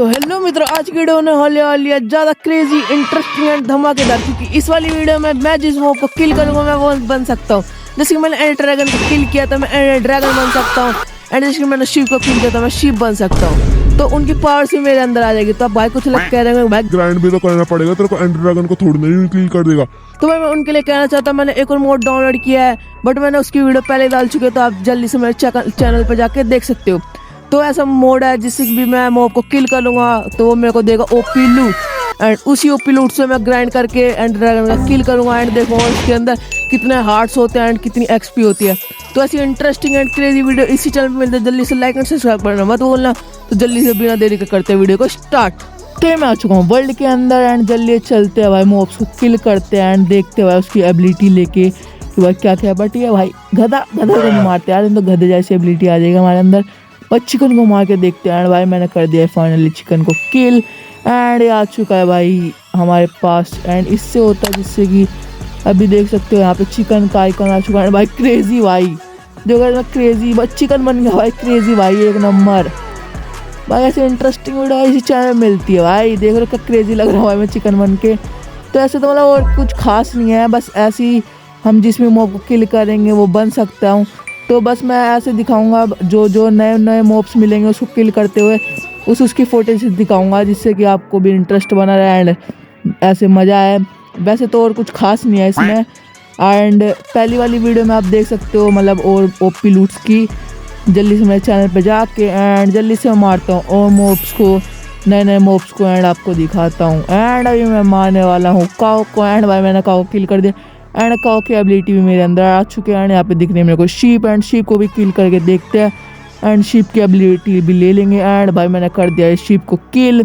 तो हेलो मित्रों, आज की वीडियो में होने वाली है ज़्यादा क्रेजी, इंटरेस्टिंग एंड धमाकेदार, क्योंकि इस वाली वीडियो में मैं जिस मॉब को किल करूंगा मैं वो बन सकता हूँ। जैसे कि मैंने एंड ड्रैगन को किल किया था मैं एंड ड्रैगन बन सकता हूँ, एंड जैसे कि मैंने शिव को किल किया था मैं शिव बन सकता हूँ। तो उनकी पावर से मेरे अंदर आ जाएगी। तो आप भाई कुछ लोग कह रहे हैं भाई ग्राइंड भी तो करना पड़ेगा, तेरे को एंड ड्रैगन को थोड़ी नहीं किल कर देगा। तो मैं उनके लिए कहना चाहता हूँ, मैंने एक और मोड डाउनलोड किया है, बट मैंने उसकी वीडियो पहले डाल चुकी है, तो आप जल्दी से मेरे चैनल पर जाके देख सकते हो। तो ऐसा मोड है जिससे भी मैं मॉब को किल कर लूँगा तो वो मेरे को देगा ओपी लूट, एंड उसी ओपी लूट से मैं ग्राइंड करके एंड ड्रैगन का किल करूँगा। एंड देखूँगा इसके अंदर कितने हार्ट्स होते हैं एंड कितनी एक्सपी होती है। तो ऐसी इंटरेस्टिंग एंड क्रेजी वीडियो इसी चैनल पर मिलते हैं। जल्दी से लाइक एंड सब्सक्राइब करना मत भूलना। तो जल्दी से बिना देरी के करते हैं वीडियो को स्टार्ट। तो मैं आ चुका हूँ वर्ल्ड के अंदर एंड जल्दी चलते हैं भाई, मॉब्स को किल करते हैं एंड देखते हैं भाई उसकी एबिलिटी लेके कि भाई क्या क्या। बट ये भाई गधा को नहीं मारते यार, तो गधे जैसी एबिलिटी आ जाएगा हमारे अंदर। पर चिकन को मार के देखते हैं। एंड भाई मैंने कर दिया है फाइनली चिकन को किल, एंड ये आ चुका है भाई हमारे पास। एंड इससे होता है जिससे कि अभी देख सकते हो यहाँ पे चिकन का आइकन आ चुका है। भाई क्रेजी भाई, जो मैं क्रेजी बस चिकन बन गया भाई, क्रेजी भाई एक नंबर भाई। ऐसे इंटरेस्टिंग वीडियो इसी चैनल में मिलती है भाई। देख रहे हो क्रेजी लग रहा है भाई मैं चिकन बन के। तो ऐसे तो मतलब और कुछ खास नहीं है, बस ऐसे ही हम जिसमें मॉब को किल करेंगे वो बन सकता हूँ। तो बस मैं ऐसे दिखाऊंगा, जो नए नए मॉब्स मिलेंगे उसको किल करते हुए उसकी फुटेज दिखाऊंगा, जिससे कि आपको भी इंटरेस्ट बना रहे एंड ऐसे मज़ा आए। वैसे तो और कुछ खास नहीं है इसमें। एंड पहली वाली वीडियो में आप देख सकते हो मतलब और ओपी लूट्स की। जल्दी से मेरे चैनल पे जाके एंड जल्दी से मारता हूँ और मॉब्स को, नए मॉब्स को एंड आपको दिखाता हूँ। एंड अभी मैं मारने वाला हूँ काओ को। एंड भाई मैंने काओ किल कर दिया एंड काओ की एबिलिटी भी मेरे अंदर आ चुके हैं। एंड यहाँ पे दिखने मेरे को शीप, एंड शीप को भी किल करके देखते हैं एंड शीप की एबिलिटी भी ले लेंगे। एंड भाई मैंने कर दिया है शीप को किल,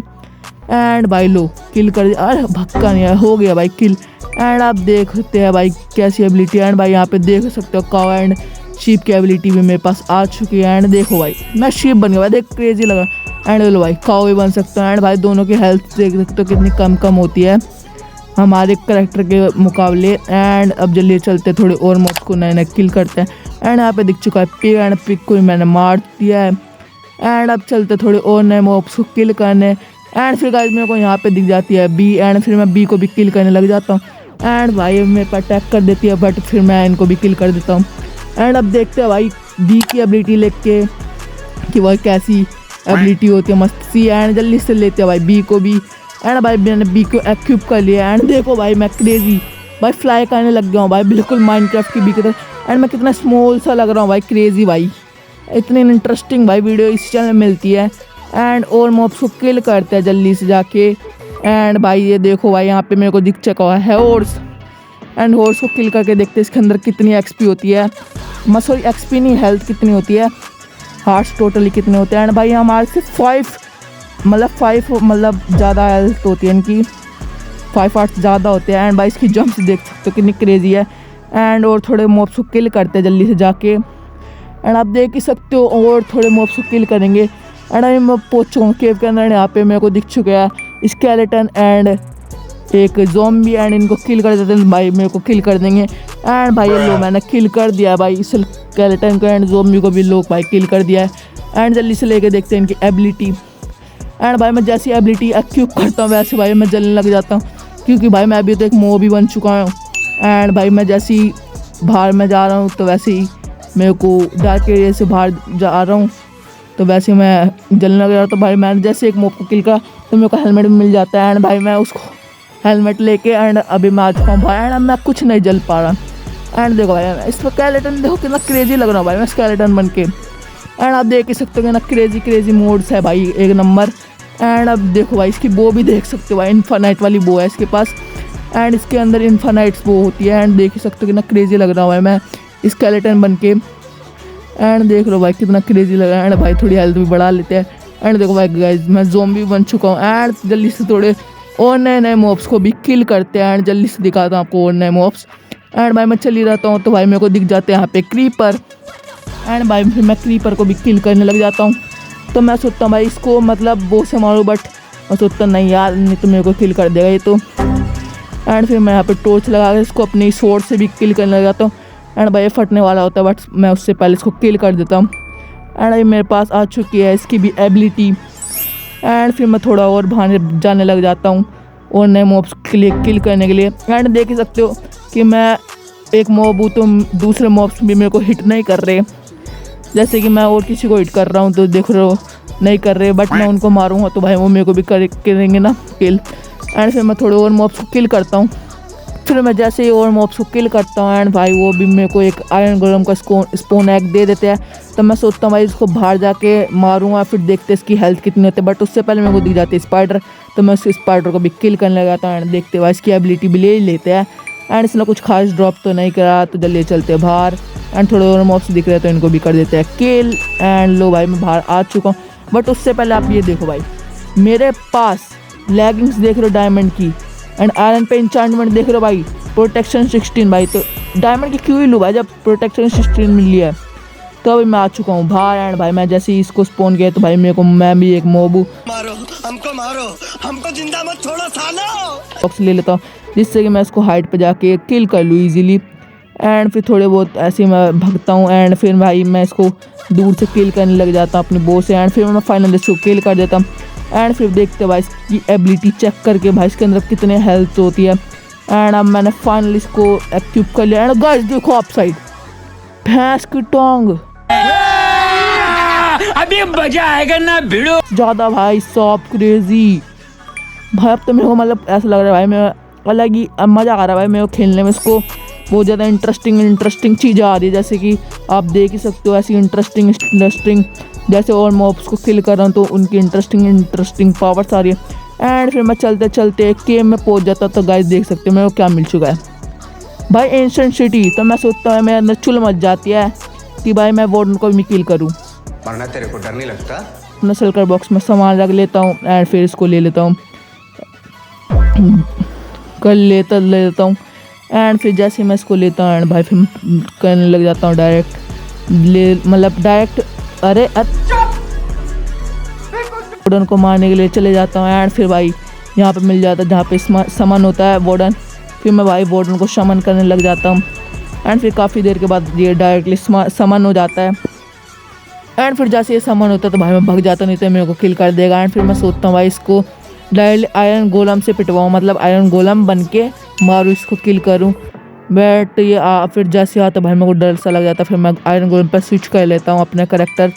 एंड भाई लो किल कर दिया। अरे भक्का नहीं है, हो गया भाई किल। एंड आप देखते हैं भाई कैसी एबिलिटी। एंड भाई यहाँ पे देख सकते हो काओ एंड शीप की एबिलिटी भी मेरे पास आ चुकी है। एंड देखो भाई मैं शीप बन गया भाई, देख क्रेजी लगा। एंड लो भाई काओ भी बन सकता है। एंड भाई दोनों की हेल्थ देख सकते हो कितनी कम होती है हमारे करेक्टर के मुकाबले। एंड अब जल्दी चलते थोड़े और मॉब्स को नए किल करते हैं। एंड यहाँ पे दिख चुका है पिग, एंड पिग को मैंने मार दिया है। एंड अब चलते थोड़े और नए मॉब्स को किल करने। एंड फिर गाइस मेरे को यहाँ पे दिख जाती है बी, एंड फिर मैं बी को भी किल करने लग जाता हूँ। एंड भाई मेरे पर अटैक कर देती है, बट फिर मैं इनको भी किल कर देता हूँ। एंड अब देखते हैं भाई बी की एबिलिटी लेके कि वह कैसी एबिलिटी होती है मस्त सी। एंड जल्दी से लेते हैं भाई बी को भी। एंड भाई मैंने बी को एक्यूब कर लिया। एंड देखो भाई मैं क्रेजी भाई फ्लाई करने लग गया हूँ भाई, बिल्कुल माइनक्राफ्ट की बी की तरह। एंड मैं कितना स्मॉल सा लग रहा हूँ भाई, क्रेजी भाई। इतनी इंटरेस्टिंग भाई वीडियो इस चैनल में मिलती है। एंड और मॉब्स को किल करते हैं जल्दी से जाके। एंड भाई ये देखो भाई यहाँ पे मेरे को दिख चुका है हॉर्स, एंड हॉर्स को किल करके देखते हैं इसके अंदर कितनी एक्सपी होती है। सॉरी एक्सपी नहीं, हेल्थ कितनी होती है, हार्ट्स टोटली कितने होते हैं। एंड भाई हमारे से 5 मतलब ज़्यादा हेल्थ होती है इनकी, 5 हार्ट्स ज़्यादा होते हैं। एंड भाई इसकी जंप्स देख सकते हो कितनी क्रेजी है। एंड और थोड़े मॉब्स को किल करते हैं जल्दी से जाके। एंड आप देख ही सकते हो और थोड़े मॉब्स को किल करेंगे। एंड अभी मैं पहुँच चुका हूँ केव के अंदर। यहाँ पे मेरे को दिख चुका है स्केलेटन एंड एक ज़ॉम्बी, एंड इनको किल कर देते हैं भाई, मेरे को किल कर देंगे। एंड भाई लो मैंने किल कर दिया भाई इस स्केलेटन को, एंड ज़ॉम्बी को भी लोग भाई किल कर दिया है। एंड जल्दी से लेके देखते हैं इनकी एबिलिटी। एंड भाई मैं जैसी एबिलिटी एक्यूब करता हूँ वैसे भाई मैं जलने लग जाता हूँ, क्योंकि भाई मैं अभी तो एक मॉब भी बन चुका हूँ। एंड भाई मैं जैसे ही बाहर में जा रहा हूँ तो वैसे ही मेरे को डार्क एरिया से बाहर जा रहा हूँ तो वैसे ही मैं जलने लग रहा हूँ। तो भाई मैंने जैसे एक मॉब को किल करा तो मेरे को हेलमेट भी मिल जाता है। एंड भाई मैं उसको हेलमेट लेके एंड अभी मैं आ चुका हूँ भाई। एंड अब मैं कुछ नहीं जल पा रहा। एंड देखो भाई इस पर स्केलेटन देखो कितना क्रेजी लग रहा हूँ भाई मैं स्केलेटन बन के। एंड आप देख ही सकते हो कि ना क्रेजी मोड्स है भाई एक नंबर। एंड अब देखो भाई इसकी बो भी देख सकते हो भाई, इन्फानाइट वाली बो है इसके पास। एंड इसके अंदर इन्फानाइट्स बो होती है। एंड देख ही सकते हो कितना क्रेजी लग रहा हूँ भाई मैं स्केलेटन बन के। एंड देख लो भाई कितना क्रेजी लग रहा है। एंड भाई थोड़ी हेल्थ भी बढ़ा लेते हैं। एंड देखो भाई गाइस मैं ज़ॉम्बी बन चुका हूँ। एंड जल्दी से थोड़े और नए मॉब्स को भी किल करते हैं। एंड जल्दी से दिखाता हूँ आपको और नए मॉब्स। एंड भाई मैं चल ही रहता हूँ तो भाई मेरे को दिख जाते हैं यहाँ पे क्रीपर। एंड भाई फिर मैं क्रीपर को भी किल करने लग जाता हूँ। तो मैं सोचता हूँ भाई इसको मतलब वो से मारूँ, बट मैं सोचता नहीं यार नहीं तो मेरे को किल कर देगा ये तो। एंड फिर मैं यहाँ पे टॉर्च लगा कर इसको अपनी स्वॉर्ड से भी किल करने लग जाता हूँ। एंड भाई ये फटने वाला होता है बट मैं उससे पहले इसको किल कर देता हूँ। एंड अभी मेरे पास आ चुकी है इसकी भी एबिलिटी। एंड फिर मैं थोड़ा और भाने जाने लग जाता हूँ और नए मॉब्स किल करने के लिए। एंड देख ही सकते हो कि मैं एक मॉब हूँ तो दूसरे मॉब्स भी मेरे को हिट नहीं कर रहे। जैसे कि मैं और किसी को हिट कर रहा हूँ तो देख रहे हो नहीं कर रहे, बट मैं उनको मारूंगा तो भाई वो मेरे को भी करेंगे ना किल। एंड फिर मैं थोड़े और मॉब्स को किल करता हूँ। फिर मैं जैसे ही और मॉब्स को किल करता हूँ एंड भाई वो भी मेरे को एक आयरन गोलम का स्पोन एग दे देते हैं। तो मैं सोचता हूँ भाई इसको बाहर जाके मारूंगा, फिर देखते इसकी हेल्थ कितनी होती है। बट उससे पहले मेरे को दिख जाती है स्पाइडर, तो मैं उस स्पाइडर को भी किल करने लगाता हूँ। एंड देखते भाई इसकी एबिलिटी भी ले ही लेते हैं। एंड इसने कुछ खास ड्रॉप तो नहीं करा, तो जल्दी चलते हैं बाहर। एंड थोड़े और मॉब्स दिख रहे हैं तो इनको भी कर देते हैं किल। एंड लो भाई मैं बाहर आ चुका हूँ। बट उससे पहले आप ये देखो भाई, मेरे पास लेगिंग्स देख रहे हो डायमंड की, एंड आयरन पे इंचांटमेंट देख रहे हो भाई, प्रोटेक्शन 16 भाई। तो डायमंड की क्यों ही लूँ भाई जब प्रोटेक्शन 16 मिल लिया है। तो अभी मैं आ चुका हूँ बाहर। एंड भाई मैं जैसे ही इसको स्पॉन किया तो भाई मैं भी एक मॉब हूँ, मारो हमको जिंदा मत छोड़ो सालो। बॉक्स ले लेता हूँ जिससे कि मैं इसको हाइट पे जाके किल कर लूँ इजीली। एंड फिर थोड़े बहुत ऐसे मैं भगता हूँ एंड फिर भाई मैं इसको दूर से किल करने लग जाता हूँ अपनी बो से। एंड फिर मैं फाइनली इसको किल कर देता हूँ। एंड फिर देखते भाई इसकी एबिलिटी चेक करके भाई इसके अंदर कितने हेल्थ होती है। एंड अब मैंने फाइनली इसको एक्टिव कर लिया। एंड गाइस देखो आप साइड भैंस की टांग, अभी मजा आएगा ना भिड़ो ज़्यादा भाई सॉप क्रेजी भाई। अब तो मेरे को मतलब ऐसा लग रहा है भाई मैं अलग ही अब मज़ा आ रहा है भाई मेरे को खेलने में। इसको बहुत ज़्यादा इंटरेस्टिंग चीज़ें आ रही है, जैसे कि आप देख ही सकते हो ऐसी इंटरेस्टिंग जैसे और मॉब्स को किल कर रहा हूँ तो उनकी इंटरेस्टिंग पावर्स आ रही है। एंड फिर मैं चलते चलते एक केव में पहुँच जाता। तो गाइस देख सकते हो मेरे को क्या मिल चुका है भाई, एंशिएंट सिटी। तो मैं सोचता हूँ मेरे अंदर चुल मच जाती है कि भाई मैं वार्डन को भी किल करूँ। वरना तेरे को डर नहीं लगता? अपना सल्कर बॉक्स में सामान रख लेता हूँ एंड फिर इसको ले लेता हूँ ले लेता हूँ। एंड फिर जैसे मैं इसको लेता हूँ एंड भाई फिर करने लग जाता हूँ डायरेक्ट अरे वार्डन को मारने के लिए चले जाता हूँ। एंड फिर भाई यहाँ पे मिल जाता है जहाँ पे सामान होता है वार्डन। फिर मैं भाई वार्डन को शमन करने लग जाता हूँ। एंड फिर काफ़ी देर के बाद ये डायरेक्टली समन हो जाता है। एंड फिर जैसे ये समन होता है तो भाई मैं भग जाता, नहीं तो मेरे को किल कर देगा। एंड फिर मैं सोचता हूँ भाई इसको डायरेक्टली आयरन गोलम से पिटवाऊँ, मतलब आयरन गोलम बन के मारूँ, इसको किल करूँ। बट ये फिर जैसे आता भाई मेरे को डर सा लग जाता। फिर मैं आयरन गोलम पर स्विच कर लेता हूँ अपना करेक्टर।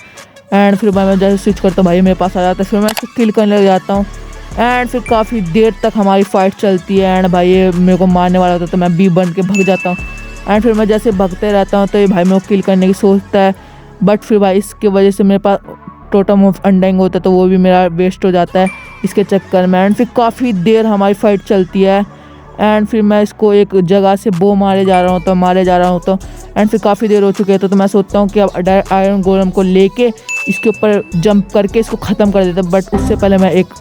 एंड फिर भाई मैं जैसे स्विच करता हूँ भाई मेरे पास आ जाता है। फिर मैं इसको किल करने लग जाता हूँ। एंड फिर काफ़ी देर तक हमारी फाइट चलती है। एंड भाई ये मेरे को मारने वाला होता है तो मैं बी बन के भग जाता हूँ। एंड फिर मैं जैसे भगते रहता हूँ तो ये भाई मेरे को किल करने की सोचता है। बट फिर भाई इसके वजह से मेरे पास टोटम ऑफ अंडाइंग होता है तो वो भी मेरा वेस्ट हो जाता है इसके चक्कर में। एंड फिर काफ़ी देर हमारी फाइट चलती है। एंड फिर मैं इसको एक जगह से बो मारे जा रहा हूँ तो एंड फिर काफ़ी देर हो चुकी है तो मैं सोचता हूँ कि अब आयरन गोलम को लेके इसके ऊपर जंप करके इसको ख़त्म कर देता हूँ। बट उससे पहले मैं एक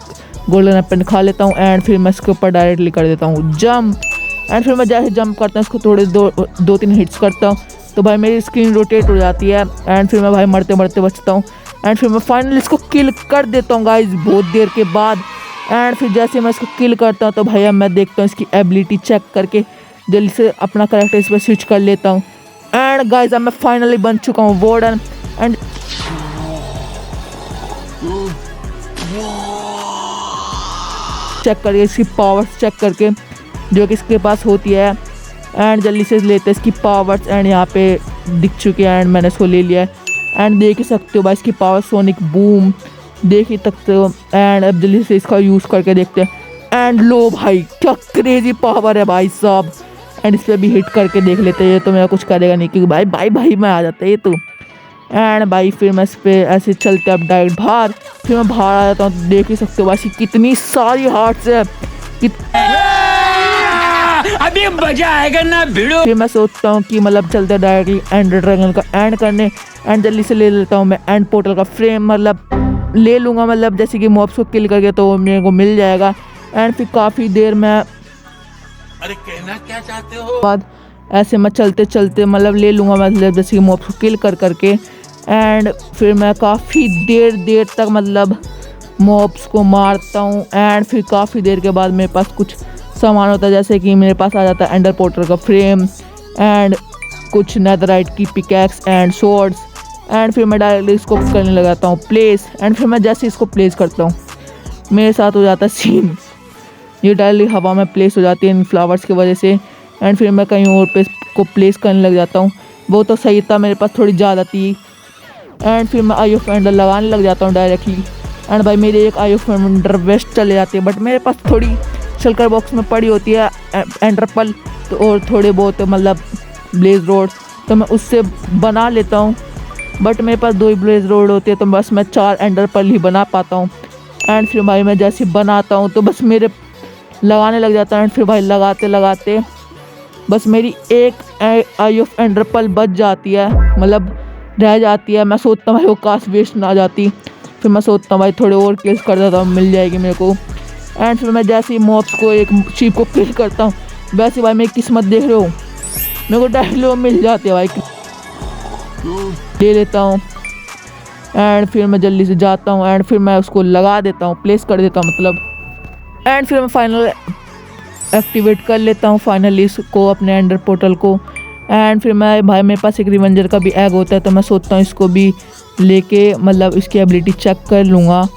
गोल्डन एप्पल खा लेता हूँ। एंड फिर मैं इसके ऊपर डायरेक्टली कर देता हूँ जंप। एंड फिर मैं जैसे जंप करता हूँ इसको थोड़े 2-3 हिट्स करता हूँ तो भाई मेरी स्क्रीन रोटेट हो जाती है। एंड फिर मैं भाई मरते बचता हूँ। एंड फिर मैं फाइनली इसको किल कर देता हूँ गाइस बहुत देर के बाद। एंड फिर जैसे मैं इसको किल करता हूँ तो भाई अब मैं देखता हूँ इसकी एबिलिटी चेक करके जल्दी से अपना करेक्टर इस पर स्विच कर लेता हूँ। एंड गाइस अब मैं फाइनली बन चुका हूँ वार्डन। एंड चेक करके इसकी पावर्स चेक करके जो कि इसके पास होती है। एंड जल्दी से लेते हैं इसकी पावर्स। एंड यहाँ पे दिख चुके हैं एंड मैंने इसको ले लिया है। एंड देख ही सकते हो भाई इसकी पावर सोनिक बूम देख ही सकते हो। एंड अब जल्दी से इसका यूज़ करके देखते हैं। एंड लो भाई क्या क्रेजी पावर है भाई साहब। एंड इस पर भी हिट करके देख लेते हैं, ये तो मेरा कुछ करेगा नहीं क्योंकि भाई में आ जाता है ये तो। एंड भाई फिर मैं इस पर ऐसे चलते अब डायरेक्ट बाहर। फिर मैं बाहर आ जाता हूँ, देख ही सकते हो भाई कितनी सारी हार्ट्स है अभी मजा आएगा ना भिड़ो। फिर मैं सोचता हूँ कि मतलब चलते डायरेक्टली एंड ड्रैगन का एंड करने। एंड जल्दी से ले लेता हूँ मैं एंड पोर्टल का फ्रेम, मतलब ले लूँगा, मतलब जैसे कि मॉब्स को किल करके तो मेरे को मिल जाएगा। एंड फिर काफ़ी देर में अरे कहना क्या चाहते हो बाद ऐसे मैं चलते मतलब ले लूँगा, मतलब जैसे कि मॉब्स को किल करके। एंड फिर मैं काफ़ी देर तक मतलब मॉब्स को मारता हूँ। एंड फिर काफ़ी देर के बाद मेरे पास कुछ सामान होता है, जैसे कि मेरे पास आ जाता है एंडर पोर्टर का फ्रेम एंड कुछ नेदराइट की पिकैक्स एंड स्वॉर्ड्स। एंड फिर मैं डायरेक्टली इसको करने लगाता हूँ प्लेस। एंड फिर मैं जैसे इसको प्लेस करता हूँ मेरे साथ हो जाता है सीन, ये डायरेक्टली हवा में प्लेस हो जाती है इन फ्लावर्स की वजह से। एंड फिर मैं कहीं और पे को प्लेस करने लग जाता हूँ। वो तो सही था, मेरे पास थोड़ी ज़्यादा थी। एंड फिर मैं आई ऑफ एंडर लगाने लग जाता हूँ डायरेक्टली। एंड भाई मेरी एक आई ऑफ एंडर वेस्ट चले जाती है, बट मेरे पास थोड़ी शलकर बॉक्स में पड़ी होती है एंडर पल तो, और थोड़े बहुत मतलब ब्लेज रोड, तो मैं उससे बना लेता हूँ। बट मेरे पास 2 ही ब्लेज रोड होती है, तो बस मैं 4 एंडर पल ही बना पाता हूँ। एंड फिर भाई मैं जैसे बनाता हूँ तो बस मेरे लगाने लग जाता है। एंड फिर भाई लगाते लगाते बस मेरी एक आई ऑफ एंडर पल बच जाती है, मतलब रह जाती है। मैं सोचता हूँ भाई वो काश वेस्ट ना जाती, फिर मैं सोचता हूँ भाई थोड़े और किल्स कर देता हूँ, मिल जाएगी मेरे को। एंड फिर मैं जैसे ही मॉब्स को एक शीप को किल करता हूँ, वैसे भाई मेरी किस्मत देख रहे हो, मेरे को डायलो मिल जाती है भाई, ले लेता हूँ। एंड फिर मैं जल्दी से जाता हूँ एंड फिर मैं उसको लगा देता हूँ, प्लेस कर देता हूँ मतलब। एंड फिर मैं फाइनल एक्टिवेट कर लेता हूँ फाइनली इसको, अपने एंडर पोर्टल को। एंड फिर मैं भाई मेरे पास एक रिवेंजर का भी एग होता है, तो मैं सोचता हूँ इसको भी लेके मतलब इसकी एबिलिटी चेक कर लूँगा।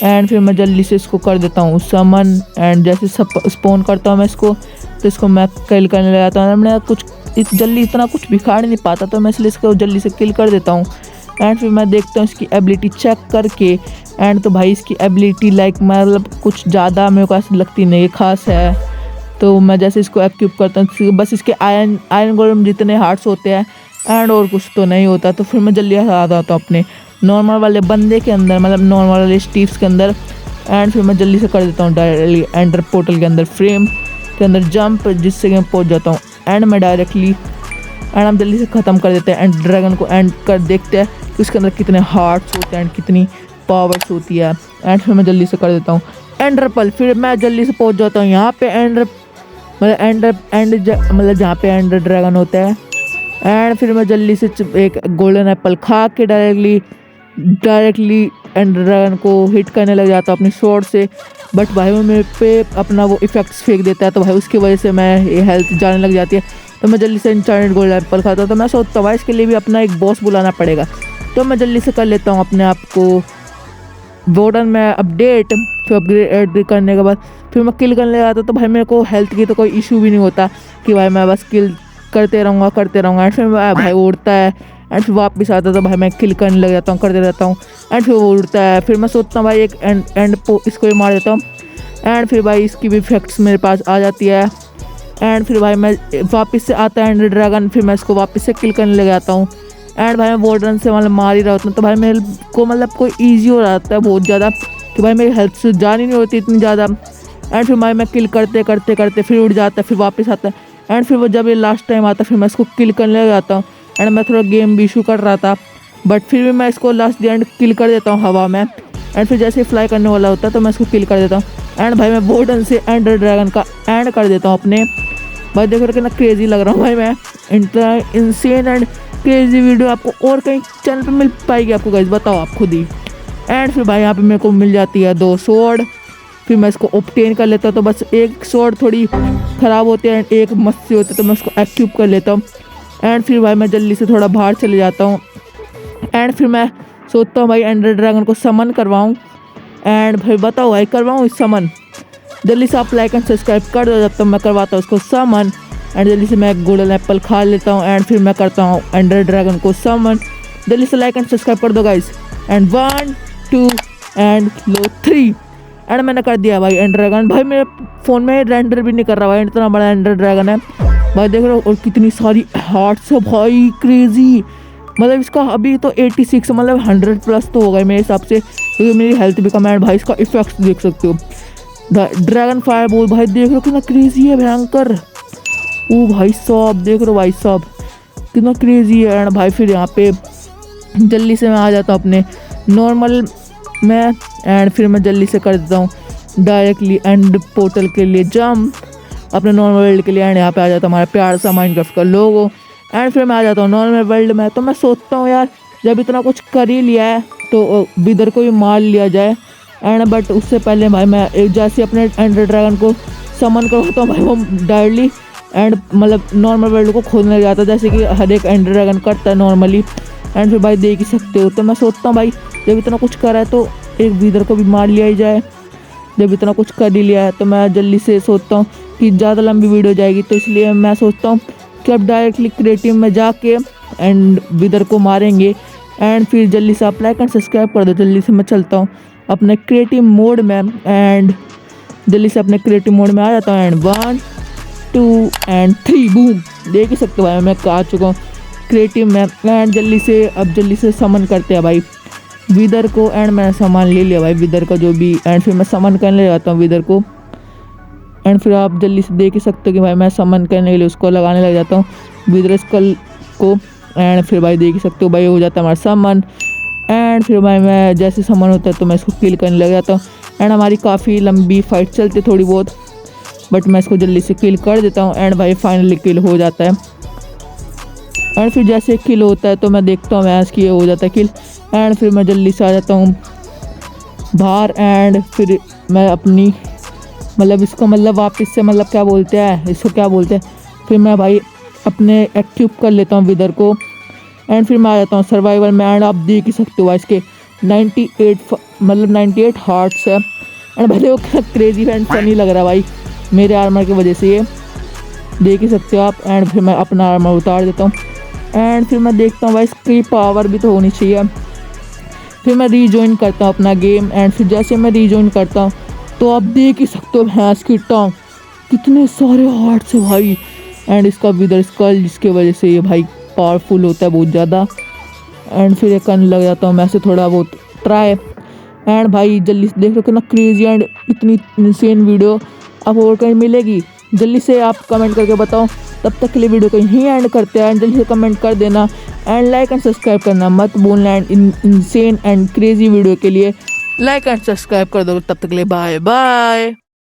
एंड फिर मैं जल्दी से इसको कर देता हूँ समन। एंड जैसे स्पॉन करता हूँ मैं इसको, तो इसको मैं किल करने लग जाता हूँ। मैं कुछ जल्दी इतना कुछ बिखाड़ नहीं पाता, तो मैं इसलिए इसको जल्दी से किल कर देता हूँ। एंड फिर मैं देखता हूँ इसकी एबिलिटी चेक करके। एंड तो भाई इसकी एबिलिटी लाइक मतलब कुछ ज़्यादा मेरे को ऐसी लगती नहीं खास है, तो मैं जैसे इसको एक्टिव करता हूँ बस इसके आयरन गोलेम जितने हार्ट्स होते हैं एंड और कुछ तो नहीं होता। तो फिर मैं जल्दी आ जाता हूँ अपने नॉर्मल वाले बंदे के अंदर, मतलब नॉर्मल वाले स्टीव्स के अंदर। एंड फिर मैं जल्दी से कर देता हूँ डायरेक्टली एंडर पोर्टल के अंदर फ्रेम के अंदर जंप, जिससे कि मैं पहुँच जाता हूँ एंड मैं डायरेक्टली एंड हम जल्दी से ख़त्म कर देते हैं। एंड ड्रैगन को एंड कर देखते हैं कि उसके अंदर कितने हार्ट्स होते हैं एंड कितनी पावर्स होती है। एंड फिर मैं जल्दी से कर देता हूँ एंडर पल। फिर मैं जल्दी से पहुँच जाता हूँ यहाँ पे एंडर मतलब जहाँ पे एंडर ड्रैगन होता है। एंड फिर मैं जल्दी से एक गोल्डन एप्पल खा के डायरेक्टली एंडर ड्रैगन को हिट करने लग जाता हूँ अपनी स्वॉर्ड से। बट भाई वो मेरे पे अपना वो इफेक्ट्स फेंक देता है, तो भाई उसकी वजह से मैं ये हेल्थ जाने लग जाती है। तो मैं जल्दी से इंचार्टेड गोल्डन एप्पल खाता हूँ। तो मैं सोचता हूँ भाई इसके लिए भी अपना एक बॉस बुलाना पड़ेगा, तो मैं जल्दी से कर लेता हूँ अपने आप को वार्डन में अपडेट। फिर अपग्रेड करने के बाद फिर मैं किल करने लगा था, तो भाई मेरे को हेल्थ की तो कोई इशू भी नहीं होता कि भाई मैं बस किल करते रहूँगा। एंड फिर भाई उड़ता है एंड फिर वापस आता है, तो भाई मैं किल करने लग जाता हूँ, करते रहता हूँ। एंड फिर वो उड़ता है, फिर मैं सोचता हूँ भाई एक एंड इसको भी मार देता हूँ। एंड फिर भाई इसकी भी इफेक्ट्स मेरे पास आ जाती है। एंड फिर भाई मैं वापस से आता है एंडर ड्रैगन, फिर मैं इसको वापस से किल करने लग जाता हूँ। एंड भाई मैं वार्डन से मतलब मार ही रहा होता हूँ, तो भाई मेरे को मतलब कोई ईजी हो जाता है बहुत ज़्यादा कि भाई मेरी हेल्थ से जान ही नहीं होती इतनी ज़्यादा। एंड फिर भाई मैं किल करते फिर उड़ जाता है, फिर वापस आता है। एंड फिर वो जब ये लास्ट टाइम आता है, फिर मैं इसको किल करने लग जाता हूँ। एंड मैं थोड़ा गेम भी इशू कर रहा था, बट फिर भी मैं इसको लास्ट एंड किल कर देता हूँ हवा में। एंड फिर जैसे फ्लाई करने वाला होता है, तो मैं इसको किल कर देता हूँ। एंड भाई मैं वार्डन से एंडर ड्रैगन का एंड कर देता हूँ अपने। भाई देखो कितना क्रेजी लग रहा हूँ भाई मैं, इतना इंसेन एंड क्रेजी वीडियो आपको और कहीं चैनल पे मिल पाएगी आपको गाइस, बताओ आप खुद ही। एंड फिर भाई यहाँ पे मेरे को मिल जाती है 2 स्वॉर्ड, फिर मैं इसको ऑब्टेन कर लेता हूँ। तो बस एक स्वॉर्ड थोड़ी ख़राब होती है एंड एक मस्ती होती है, तो मैं उसको एक्टिव कर लेता हूँ। एंड फिर भाई मैं जल्दी से थोड़ा बाहर चले जाता हूँ। एंड फिर मैं सोचता हूँ भाई एंडर ड्रैगन को समन करवाऊँ। एंड भाई बताओ भाई करवाऊँ इस समन, जल्दी से आप लाइक एंड सब्सक्राइब कर दो, जब तक मैं करवाता हूँ उसको समन। एंड जल्दी से मैं गोल्डन एप्पल खा लेता हूँ एंड फिर मैं करता हूँ एंडर ड्रैगन को समन। जल्दी से लाइक एंड सब्सक्राइब कर दो guys. And 1 2 and low 3 and मैंने कर दिया भाई एंडर ड्रैगन। भाई मेरे फ़ोन में रेंडर भी नहीं कर रहा भाई, इतना बड़ा एंडर ड्रैगन है भाई, देख रहे हो। और कितनी सारी हार्ट्स है भाई, क्रेजी। मतलब इसका अभी तो 86 मतलब 100+ तो होगा मेरे हिसाब से, क्योंकि मेरी हेल्थ भी कम है। भाई इसका इफेक्ट्स देख सकते हो, ड्रैगन फायर बॉल भाई देख रहे हो कितना क्रेजी है, भयंकर। ओ भाई साहब देख रहे हो भाई साहब कितना क्रेजी है। एंड भाई फिर यहाँ पे जल्दी से मैं आ जाता हूँ अपने नॉर्मल में। एंड फिर मैं जल्दी से कर देता हूँ डायरेक्टली एंड पोर्टल के लिए जंप अपने नॉर्मल वर्ल्ड के लिए। एंड यहाँ पे आ जाता हूँ हमारा प्यार सा माइनक्राफ्ट का लोगो। एंड फिर मैं आ जाता हूँ नॉर्मल वर्ल्ड में। तो मैं सोचता हूँ यार जब इतना कुछ कर ही लिया है, तो विदर को भी मार लिया जाए। एंड बट उससे पहले भाई मैं एक जैसे अपने एंडर ड्रैगन को समन करवाता हूँ भाई, वो डायरेक्टली एंड मतलब नॉर्मल वर्ल्ड को खोलने लग जाता है, जैसे कि हर एक एंडर ड्रैगन करता है नॉर्मली। एंड फिर भाई देख ही सकते हो। तो मैं सोचता हूँ भाई जब इतना कुछ करा है, तो एक विदर को भी मार लिया ही जाए। जब इतना कुछ कर ही लिया है तो मैं जल्दी से सोचता हूँ कि ज़्यादा लंबी वीडियो जाएगी, तो इसलिए मैं सोचता हूँ कि अब डायरेक्टली क्रिएटिव में जाके एंड विदर को मारेंगे। एंड फिर जल्दी से आप लाइक एंड सब्सक्राइब कर दो। जल्दी से मैं चलता हूँ अपने क्रिएटिव मोड में एंड जल्दी से अपने क्रिएटिव मोड में आ जाता हूँ। एंड 1 2 एंड 3 बूम, देख ही सकते हो भाई मैं आ चुका हूँ क्रिएटिव में। एंड जल्दी से समन करते हैं भाई विदर को। एंड मैंने सामान ले लिया भाई विदर का जो भी। एंड फिर मैं समन करने जाता हूँ विदर को। एंड फिर आप जल्दी से देख ही सकते हो कि भाई मैं समन करने के लिए उसको लगाने लग जाता हूँ विदर स्कल को। एंड फिर भाई देख ही सकते हो भाई हो जाता है हमारा समन। एंड फिर भाई मैं जैसे समन होता है तो मैं इसको किल करने लग जाता हूँ। एंड हमारी काफ़ी लंबी फाइट चलती है थोड़ी बहुत, बट मैं इसको जल्दी से किल कर देता हूँ। एंड भाई फाइनली किल हो जाता है। एंड फिर जैसे किल होता है तो मैं देखता हूँ मैच की हो जाता है किल। एंड फिर मैं जल्दी से आ जाता हूँ बाहर। एंड फिर मैं अपनी इसको वापस से क्या बोलते हैं फिर मैं भाई अपने एक्टिव कर लेता हूँ विदर को। एंड फिर मैं आ जाता हूँ सर्वाइवल में। एंड आप देख ही सकते हो भाई इसके 98 हार्ट्स है। एंड भाई वो क्या क्रेजी एंड फनी लग रहा है भाई मेरे आर्मर की वजह से, ये देख ही सकते हो आप। एंड फिर मैं अपना आर्मर उतार देता हूँ। एंड फिर मैं देखता हूँ भाई इसकी पावर भी तो होनी चाहिए। फिर मैं रीजॉइन करता हूँ अपना गेम। एंड फिर जैसे मैं रीजॉइन करता हूँ तो आप देख ही सकते हो भैंस की टांग कितने सारे हार्ट्स है भाई। एंड इसका विदर स्कल जिसके वजह से ये भाई पावरफुल होता है बहुत ज़्यादा। एंड फिर ये करने लग जाता हूँ मैं से थोड़ा बहुत ट्राई। एंड भाई जल्दी से देख लो कितना क्रेजी एंड इतनी इंसेन वीडियो अब और कहीं मिलेगी। जल्दी से आप कमेंट करके बताओ। तब तक के लिए वीडियो को यहीं एंड करते हैं। जल्दी से कमेंट कर देना एंड लाइक एंड सब्सक्राइब करना मत भूलना। And insane and crazy video के लिए लाइक एंड सब्सक्राइब कर दो। तब तक के लिए बाय बाय।